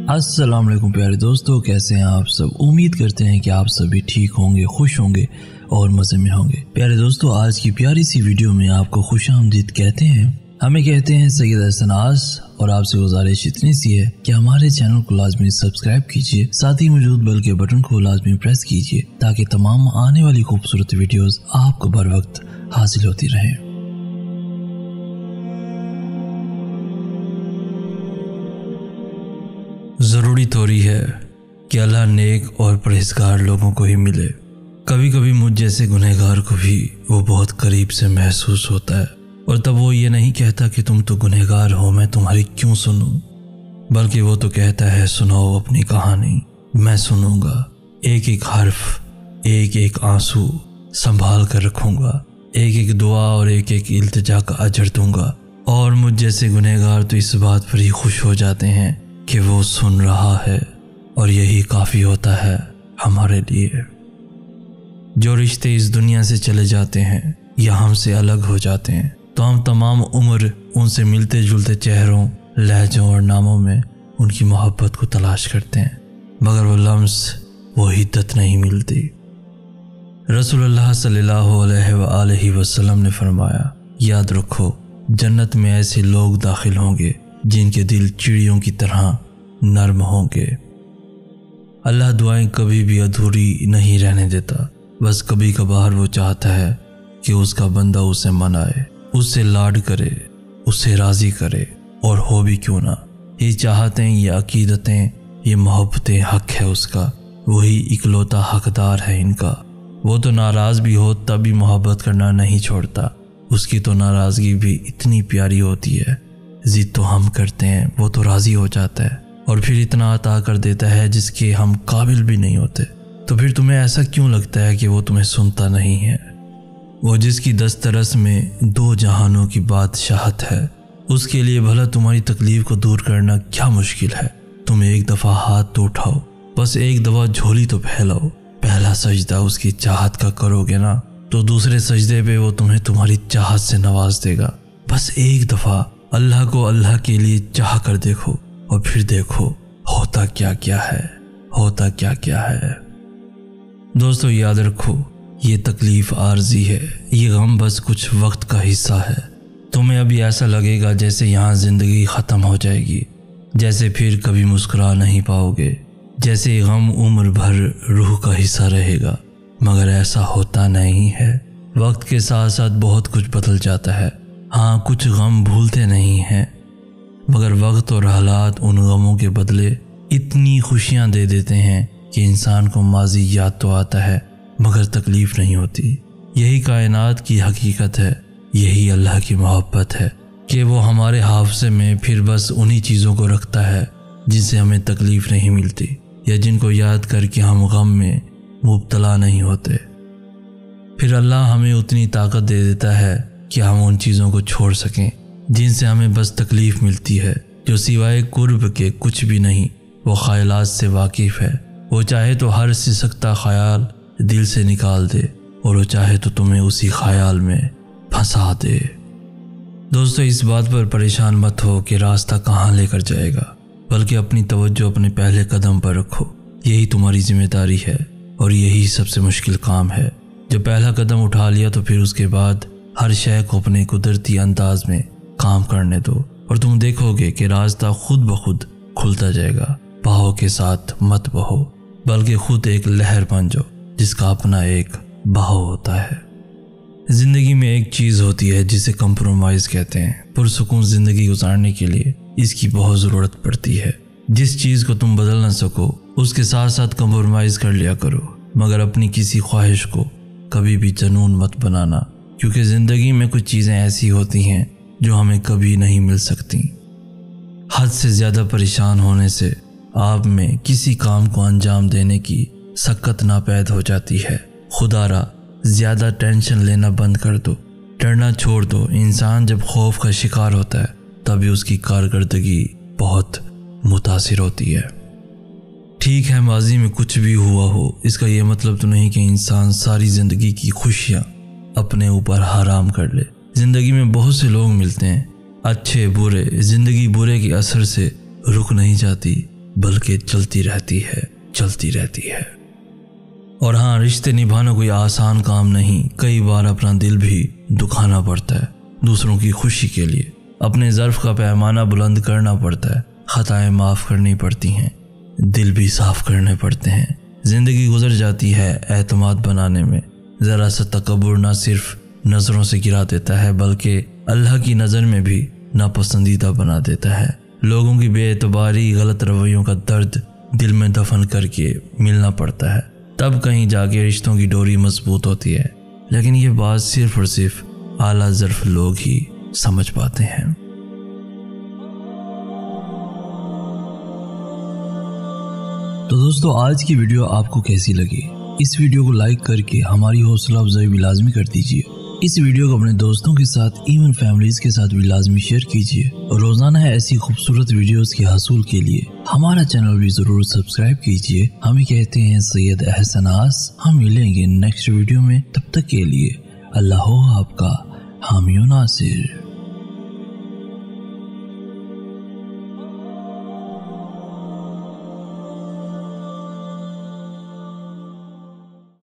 अस्सलाम वालेकुम प्यारे दोस्तों, कैसे हैं आप सब। उम्मीद करते हैं कि आप सभी ठीक होंगे, खुश होंगे और मज़े में होंगे। प्यारे दोस्तों, आज की प्यारी सी वीडियो में आपको खुशामदीद कहते हैं। हमें कहते हैं सैयद हसन आस, और आपसे गुजारिश इतनी सी है कि हमारे चैनल को लाजमी सब्सक्राइब कीजिए, साथ ही मौजूद बेल के बटन को लाजमी प्रेस कीजिए ताकि तमाम आने वाली खूबसूरत वीडियोस आपको बर वक्त हासिल होती रहें। ज़रूरी थोड़ी है कि अल्लाह नेक और परहेज़गार लोगों को ही मिले। कभी कभी मुझ जैसे गुनहगार को भी वो बहुत करीब से महसूस होता है, और तब वो ये नहीं कहता कि तुम तो गुनहगार हो, मैं तुम्हारी क्यों सुनूं, बल्कि वो तो कहता है सुनाओ अपनी कहानी, मैं सुनूंगा। एक एक हर्फ, एक एक आंसू संभाल कर रखूंगा, एक एक दुआ और एक एक इल्तिजा का अजर दूंगा। और मुझ जैसे गुनहगार तो इस बात पर ही खुश हो जाते हैं कि वो सुन रहा है, और यही काफ़ी होता है हमारे लिए। जो रिश्ते इस दुनिया से चले जाते हैं या हमसे अलग हो जाते हैं, तो हम तमाम उम्र उनसे मिलते जुलते चेहरों, लहजों और नामों में उनकी मोहब्बत को तलाश करते हैं, मगर वो लम्स, वो हिद्दत नहीं मिलती। रसूलुल्लाह सल्लल्लाहु अलैहि वसल्लम ने फरमाया, याद रखो जन्नत में ऐसे लोग दाखिल होंगे जिनके दिल चिड़ियों की तरह नरम होंगे। अल्लाह दुआएं कभी भी अधूरी नहीं रहने देता, बस कभी कभार वो चाहता है कि उसका बंदा उसे मनाए, उससे लाड करे, उससे राज़ी करे, और हो भी क्यों ना। ये चाहतें, ये अकीदतें, ये मोहब्बतें हक है उसका, वही इकलौता हकदार है इनका। वो तो नाराज़ भी हो तब भी मोहब्बत करना नहीं छोड़ता, उसकी तो नाराज़गी भी इतनी प्यारी होती है। जिद तो हम करते हैं, वो तो राज़ी हो जाता है और फिर इतना अता कर देता है जिसके हम काबिल भी नहीं होते। तो फिर तुम्हें ऐसा क्यों लगता है कि वो तुम्हें सुनता नहीं है? वो जिसकी दस्तरस में दो जहानों की बादशाहत है, उसके लिए भला तुम्हारी तकलीफ को दूर करना क्या मुश्किल है। तुम एक दफ़ा हाथ तो उठाओ, बस एक दफ़ा झोली तो फैलाओ। पहला सजदा उसकी चाहत का करोगे ना, तो दूसरे सजदे पे वो तुम्हें तुम्हारी चाहत से नवाज देगा। बस एक दफ़ा अल्लाह को अल्लाह के लिए चाह कर देखो, और फिर देखो होता क्या क्या है, होता क्या क्या है। दोस्तों याद रखो, ये तकलीफ आर्जी है, ये गम बस कुछ वक्त का हिस्सा है। तुम्हें अभी ऐसा लगेगा जैसे यहाँ ज़िंदगी ख़त्म हो जाएगी, जैसे फिर कभी मुस्कुरा नहीं पाओगे, जैसे गम उम्र भर रूह का हिस्सा रहेगा, मगर ऐसा होता नहीं है। वक्त के साथ साथ बहुत कुछ बदल जाता है। हाँ, कुछ गम भूलते नहीं हैं, मगर वक्त और हालात उन गमों के बदले इतनी खुशियाँ दे देते हैं कि इंसान को माजी याद तो आता है मगर तकलीफ़ नहीं होती। यही कायनात की हकीकत है, यही अल्लाह की मोहब्बत है कि वो हमारे हाफ़ज़े में फिर बस उन्हीं चीज़ों को रखता है जिनसे हमें तकलीफ़ नहीं मिलती, या जिनको याद करके हम गम में मुब्तला नहीं होते। फिर अल्लाह हमें उतनी ताकत दे देता है कि हम उन चीज़ों को छोड़ सकें जिनसे हमें बस तकलीफ़ मिलती है, जो सिवाय कुर्ब के कुछ भी नहीं। वो ख्यालात से वाकिफ़ है, वो चाहे तो हर सिसकता ख्याल दिल से निकाल दे, और वो चाहे तो तुम्हें उसी ख्याल में फंसा दे। दोस्तों, इस बात पर परेशान मत हो कि रास्ता कहाँ लेकर जाएगा, बल्कि अपनी तवज्जो अपने पहले कदम पर रखो। यही तुम्हारी जिम्मेदारी है और यही सबसे मुश्किल काम है। जब पहला कदम उठा लिया तो फिर उसके बाद हर शय को अपने कुदरती अंदाज में काम करने दो, और तुम देखोगे कि रास्ता खुद ब खुद खुलता जाएगा। बहाव के साथ मत बहो, बल्कि खुद एक लहर बन जाओ जिसका अपना एक बहाव होता है। ज़िंदगी में एक चीज़ होती है जिसे कंप्रोमाइज़ कहते हैं। पुरसुकून ज़िंदगी गुजारने के लिए इसकी बहुत ज़रूरत पड़ती है। जिस चीज़ को तुम बदल ना सको उसके साथ साथ कंप्रोमाइज़ कर लिया करो, मगर अपनी किसी ख्वाहिश को कभी भी जनून मत बनाना, क्योंकि ज़िंदगी में कुछ चीज़ें ऐसी होती हैं जो हमें कभी नहीं मिल सकती। हद से ज़्यादा परेशान होने से आप में किसी काम को अंजाम देने की सक्कत नापैद हो जाती है। खुदारा ज़्यादा टेंशन लेना बंद कर दो, डरना छोड़ दो। इंसान जब खौफ का शिकार होता है तभी उसकी कारकर्दगी बहुत मुतासिर होती है। ठीक है, माजी में कुछ भी हुआ हो, इसका ये मतलब तो नहीं कि इंसान सारी ज़िंदगी की खुशियाँ अपने ऊपर हराम कर ले। ज़िंदगी में बहुत से लोग मिलते हैं, अच्छे बुरे। ज़िंदगी बुरे के असर से रुक नहीं जाती, بلکہ چلتی رہتی ہے۔ اور ہاں، رشتے نبھانا کوئی آسان کام نہیں، کئی بار اپنا دل بھی دکھانا پڑتا ہے، دوسروں کی خوشی کے لیے اپنے ظرف کا پیمانہ بلند کرنا پڑتا ہے، خطائیں معاف کرنی پڑتی ہیں، دل بھی صاف کرنے پڑتے ہیں۔ زندگی گزر جاتی ہے اعتماد بنانے میں، ذرا سا تکبر نہ صرف نظروں سے گرا دیتا ہے بلکہ اللہ کی نظر میں بھی ناپسندیدہ بنا دیتا ہے۔ لوگوں کی بے اعتباری، غلط رویوں کا درد دل میں دفن کر کے ملنا پڑتا ہے، تب کہیں جا کے رشتوں کی ڈوری مضبوط ہوتی ہے، لیکن یہ بات صرف اور صرف اعلیٰ ظرف لوگ ہی سمجھ پاتے ہیں۔ تو دوستو، آج کی ویڈیو آپ کو کیسی لگی؟ اس ویڈیو کو لائک کر کے ہماری حوصلہ افزائی بھی لازمی کر دیجیے۔ اس ویڈیو کو اپنے دوستوں کے ساتھ، ایون فیملیز کے ساتھ بھی لازمی شیئر کیجیے، اور روزانہ ایسی خوبصورت ویڈیوز کے حصول کے لیے ہمارا چینل بھی ضرور سبسکرائب کیجیے۔ ہمیں کہتے ہیں سید احسن آس۔ ہم ملیں گے نیکسٹ ویڈیو میں، تب تک کے لیے اللہ ہو آپ کا حامی و ناصر۔